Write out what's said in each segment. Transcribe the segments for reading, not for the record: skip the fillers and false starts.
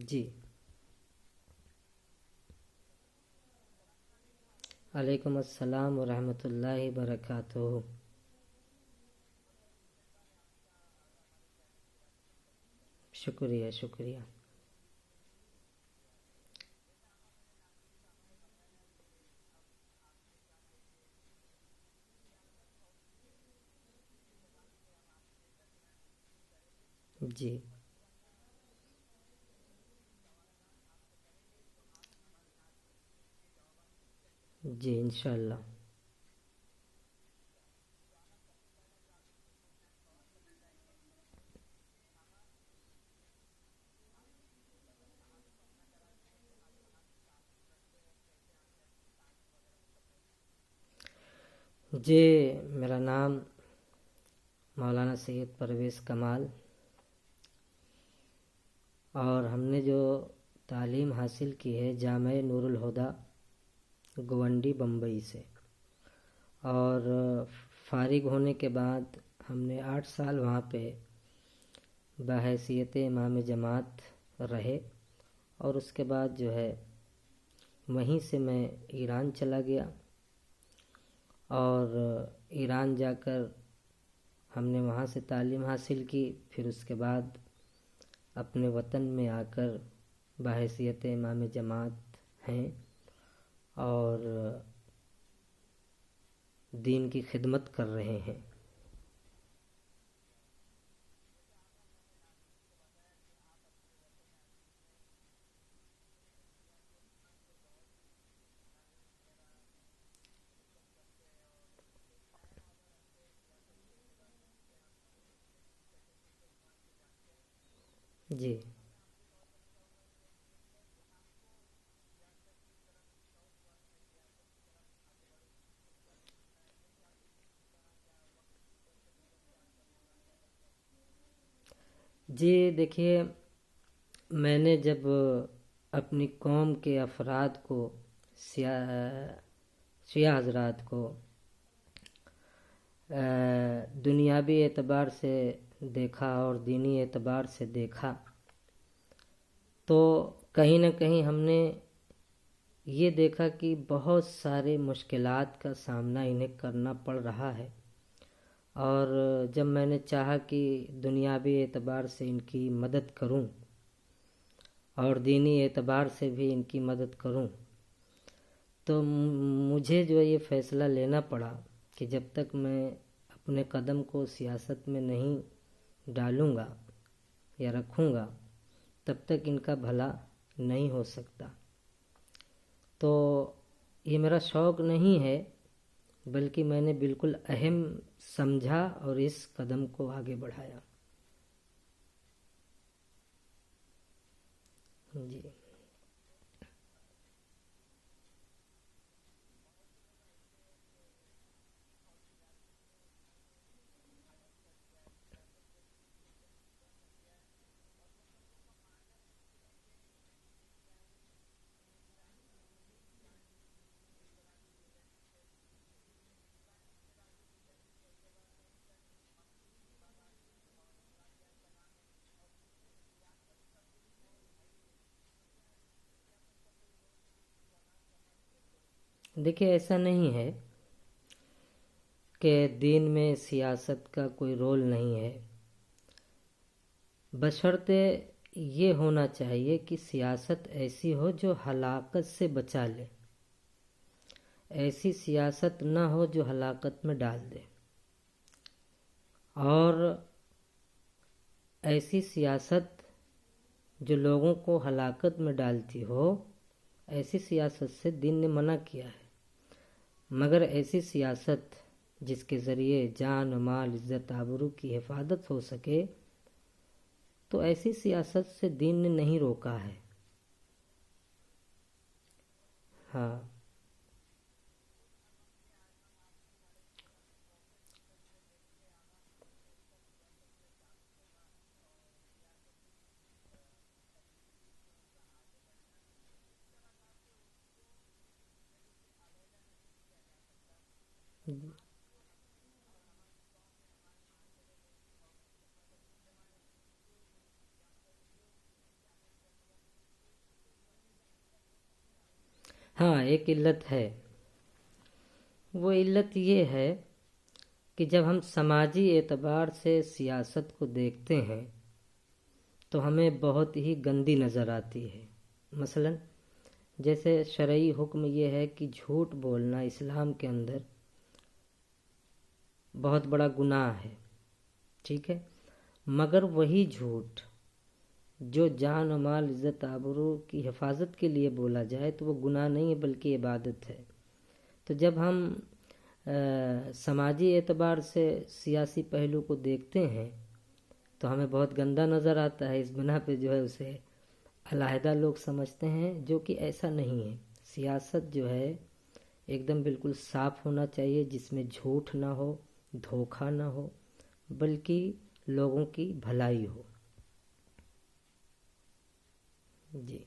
جی علیکم السلام ورحمۃ اللہ وبرکاتہ۔ شکریہ شکریہ۔ جی جی انشاءاللہ۔ جی میرا نام مولانا سید پرویز کمال، اور ہم نے جو تعلیم حاصل کی ہے جامعہ نور الہدیٰ گونڈی بمبئی سے، اور فارغ ہونے کے بعد ہم نے 8 سال وہاں پہ بحیثیت امام جماعت رہے، اور اس کے بعد جو ہے وہیں سے میں ایران چلا گیا، اور ایران جا کر ہم نے وہاں سے تعلیم حاصل کی، پھر اس کے بعد اپنے وطن میں آ کر بحیثیت امام جماعت ہیں اور دین کی خدمت کر رہے ہیں۔ جی جی دیکھیے، میں نے جب اپنی قوم کے افراد کو، شیعہ حضرات کو دنیاوی اعتبار سے دیکھا اور دینی اعتبار سے دیکھا، تو کہیں نہ کہیں ہم نے یہ دیکھا کہ بہت سارے مشکلات کا سامنا انہیں کرنا پڑ رہا ہے، اور جب میں نے چاہا کہ دنیاوی اعتبار سے ان کی مدد کروں اور دینی اعتبار سے بھی ان کی مدد کروں، تو مجھے جو یہ فیصلہ لینا پڑا کہ جب تک میں اپنے قدم کو سیاست میں نہیں ڈالوں گا یا رکھوں گا تب تک ان کا بھلا نہیں ہو سکتا۔ تو یہ میرا شوق نہیں ہے، بلکہ میں نے بالکل اہم سمجھا اور اس قدم کو آگے بڑھایا۔ جی دیکھیے، ایسا نہیں ہے کہ دین میں سیاست کا کوئی رول نہیں ہے، بشرطے یہ ہونا چاہیے کہ سیاست ایسی ہو جو ہلاکت سے بچا لے، ایسی سیاست نہ ہو جو ہلاکت میں ڈال دے، اور ایسی سیاست جو لوگوں کو ہلاکت میں ڈالتی ہو، ایسی سیاست سے دین نے منع کیا ہے۔ مگر ایسی سیاست جس کے ذریعے جان و مال، عزت آبرو کی حفاظت ہو سکے، تو ایسی سیاست سے دین نے نہیں روکا ہے۔ ہاں ہاں ایک علت ہے، وہ علت یہ ہے کہ جب ہم سماجی اعتبار سے سیاست کو دیکھتے ہیں تو ہمیں بہت ہی گندی نظر آتی ہے۔ مثلا جیسے شرعی حکم یہ ہے کہ جھوٹ بولنا اسلام کے اندر بہت بڑا گناہ ہے، ٹھیک ہے، مگر وہی جھوٹ جو جان و مال عزت آبرو کی حفاظت کے لیے بولا جائے تو وہ گناہ نہیں ہے بلکہ عبادت ہے۔ تو جب ہم سماجی اعتبار سے سیاسی پہلو کو دیکھتے ہیں تو ہمیں بہت گندا نظر آتا ہے، اس بنا پہ جو ہے اسے علیحدہ لوگ سمجھتے ہیں، جو کہ ایسا نہیں ہے۔ سیاست جو ہے ایک دم بالکل صاف ہونا چاہیے، جس میں جھوٹ نہ ہو، دھوکہ نہ ہو، بلکہ لوگوں کی بھلائی ہو۔ جی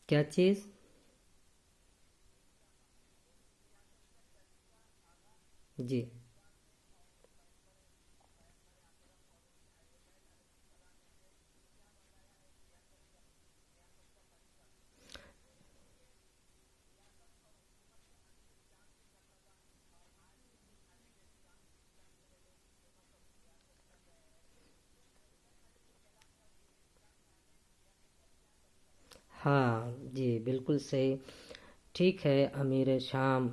کیا چیز؟ جی ہاں جی بالکل صحیح، ٹھیک ہے، امیر شام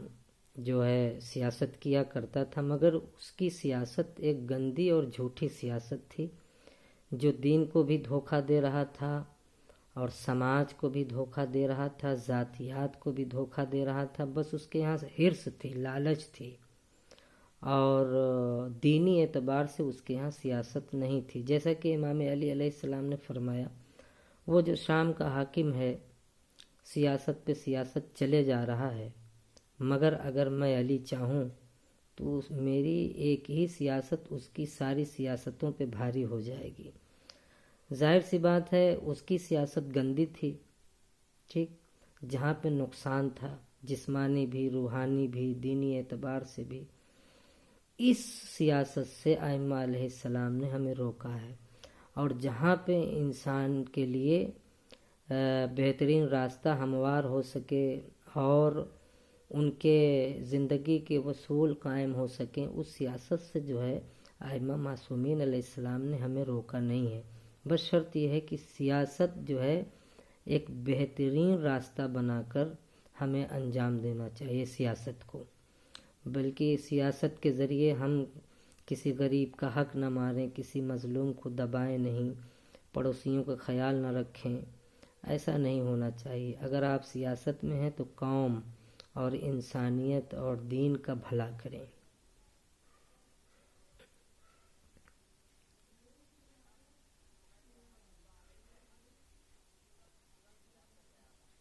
جو ہے سیاست کیا کرتا تھا، مگر اس کی سیاست ایک گندی اور جھوٹی سیاست تھی، جو دین کو بھی دھوکہ دے رہا تھا اور سماج کو بھی دھوکہ دے رہا تھا، ذاتیات کو بھی دھوکہ دے رہا تھا۔ بس اس کے یہاں سے حرص تھی، لالچ تھی، اور دینی اعتبار سے اس کے یہاں سیاست نہیں تھی۔ جیسا کہ امام علی علیہ السلام نے فرمایا، وہ جو شام کا حاکم ہے سیاست پہ سیاست چلے جا رہا ہے، مگر اگر میں علی چاہوں تو میری ایک ہی سیاست اس کی ساری سیاستوں پہ بھاری ہو جائے گی۔ ظاہر سی بات ہے اس کی سیاست گندی تھی، ٹھیک، جہاں پہ نقصان تھا، جسمانی بھی، روحانی بھی، دینی اعتبار سے بھی۔ اس سیاست سے ائمہ علیہ السلام نے ہمیں روکا ہے، اور جہاں پہ انسان کے لیے بہترین راستہ ہموار ہو سکے اور ان کے زندگی کے اصول قائم ہو سکیں، اس سیاست سے جو ہے ائمہ معصومین علیہ السلام نے ہمیں روکا نہیں ہے۔ بس شرط یہ ہے کہ سیاست جو ہے ایک بہترین راستہ بنا کر ہمیں انجام دینا چاہیے سیاست کو، بلکہ سیاست کے ذریعے ہم کسی غریب کا حق نہ ماریں، کسی مظلوم کو دبائیں نہیں، پڑوسیوں کا خیال نہ رکھیں، ایسا نہیں ہونا چاہیے۔ اگر آپ سیاست میں ہیں تو قوم اور انسانیت اور دین کا بھلا کریں۔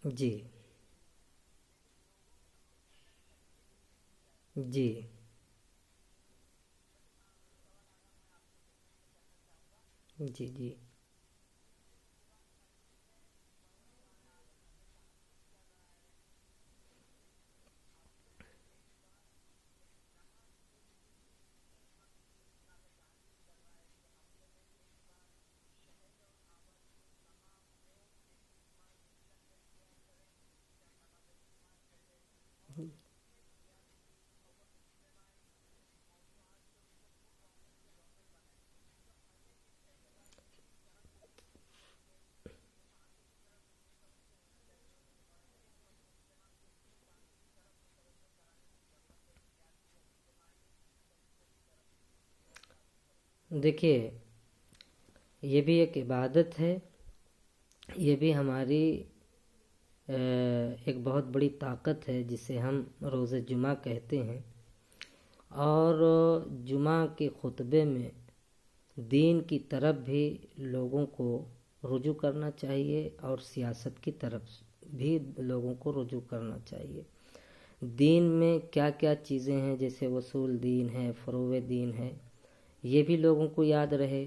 جی جی جی جی دیکھیے، یہ بھی ایک عبادت ہے، یہ بھی ہماری ایک بہت بڑی طاقت ہے، جسے ہم روز جمعہ کہتے ہیں، اور جمعہ کے خطبے میں دین کی طرف بھی لوگوں کو رجوع کرنا چاہیے اور سیاست کی طرف بھی لوگوں کو رجوع کرنا چاہیے۔ دین میں کیا کیا چیزیں ہیں، جیسے اصول دین ہے، فروع دین ہے، یہ بھی لوگوں کو یاد رہے،